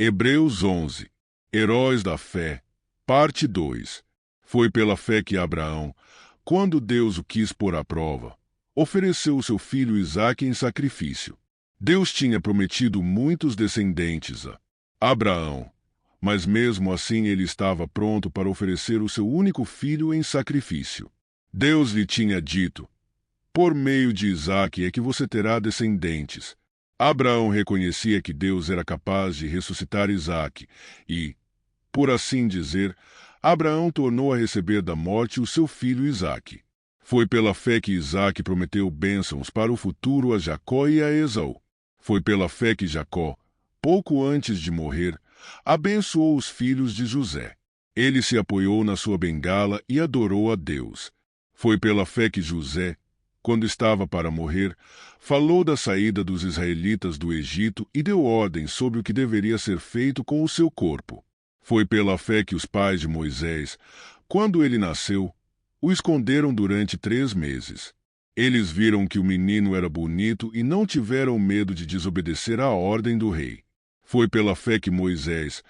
Hebreus 11. Heróis da fé. Parte 2. Foi pela fé que Abraão, quando Deus o quis pôr à prova, ofereceu o seu filho Isaque em sacrifício. Deus tinha prometido muitos descendentes a Abraão, mas mesmo assim ele estava pronto para oferecer o seu único filho em sacrifício. Deus lhe tinha dito: por meio de Isaque é que você terá descendentes. Abraão reconhecia que Deus era capaz de ressuscitar Isaque e, por assim dizer, Abraão tornou a receber da morte o seu filho Isaque. Foi pela fé que Isaque prometeu bênçãos para o futuro a Jacó e a Esaú. Foi pela fé que Jacó, pouco antes de morrer, abençoou os filhos de José. Ele se apoiou na sua bengala e adorou a Deus. Foi pela fé que José, quando estava para morrer, falou da saída dos israelitas do Egito e deu ordem sobre o que deveria ser feito com o seu corpo. Foi pela fé que os pais de Moisés, quando ele nasceu, o esconderam durante 3 meses. Eles viram que o menino era bonito e não tiveram medo de desobedecer à ordem do rei. Foi pela fé que Moisés,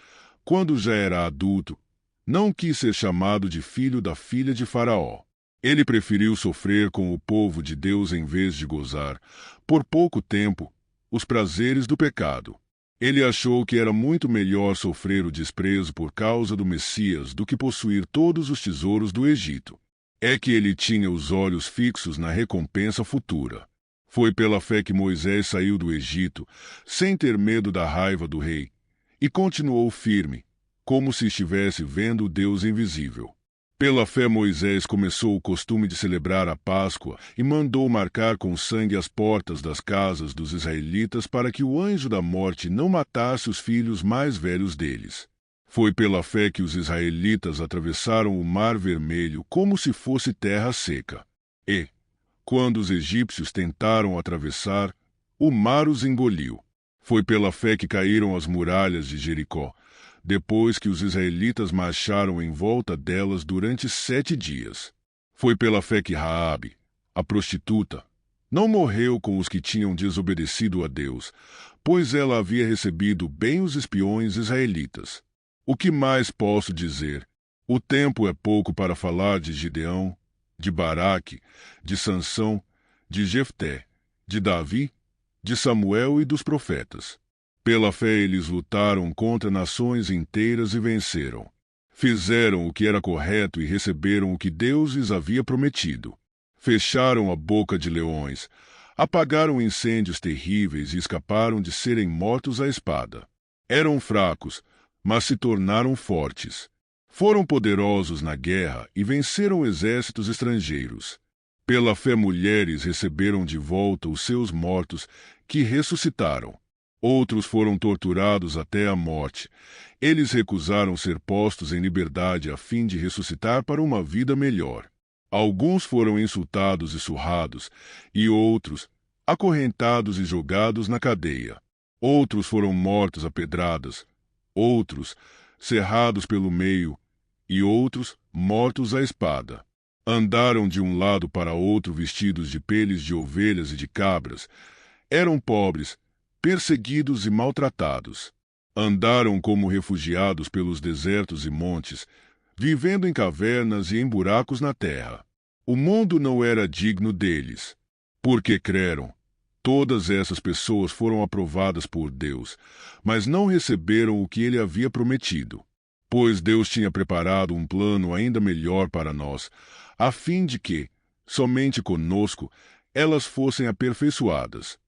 quando já era adulto, não quis ser chamado de filho da filha de Faraó. Ele preferiu sofrer com o povo de Deus em vez de gozar, por pouco tempo, os prazeres do pecado. Ele achou que era muito melhor sofrer o desprezo por causa do Messias do que possuir todos os tesouros do Egito. É que ele tinha os olhos fixos na recompensa futura. Foi pela fé que Moisés saiu do Egito, sem ter medo da raiva do rei, e continuou firme, como se estivesse vendo o Deus invisível. Pela fé Moisés começou o costume de celebrar a Páscoa e mandou marcar com sangue as portas das casas dos israelitas para que o anjo da morte não matasse os filhos mais velhos deles. Foi pela fé que os israelitas atravessaram o Mar Vermelho como se fosse terra seca. E, quando os egípcios tentaram atravessar, o mar os engoliu. Foi pela fé que caíram as muralhas de Jericó, depois que os israelitas marcharam em volta delas durante 7 dias. Foi pela fé que Raabe, a prostituta, não morreu com os que tinham desobedecido a Deus, pois ela havia recebido bem os espiões israelitas. O que mais posso dizer? O tempo é pouco para falar de Gideão, de Baraque, de Sansão, de Jefté, de Davi, de Samuel e dos profetas. Pela fé eles lutaram contra nações inteiras e venceram. Fizeram o que era correto e receberam o que Deus lhes havia prometido. Fecharam a boca de leões, apagaram incêndios terríveis e escaparam de serem mortos à espada. Eram fracos, mas se tornaram fortes. Foram poderosos na guerra e venceram exércitos estrangeiros. Pela fé mulheres receberam de volta os seus mortos, que ressuscitaram. Outros foram torturados até a morte. Eles recusaram ser postos em liberdade a fim de ressuscitar para uma vida melhor. Alguns foram insultados e surrados, e outros, acorrentados e jogados na cadeia. Outros foram mortos a pedradas, outros, cerrados pelo meio, e outros, mortos à espada. Andaram de um lado para outro vestidos de peles de ovelhas e de cabras. Eram pobres, perseguidos e maltratados. Andaram como refugiados pelos desertos e montes, vivendo em cavernas e em buracos na terra. O mundo não era digno deles. Porque creram, todas essas pessoas foram aprovadas por Deus, mas não receberam o que ele havia prometido. Pois Deus tinha preparado um plano ainda melhor para nós, a fim de que, somente conosco, elas fossem aperfeiçoadas.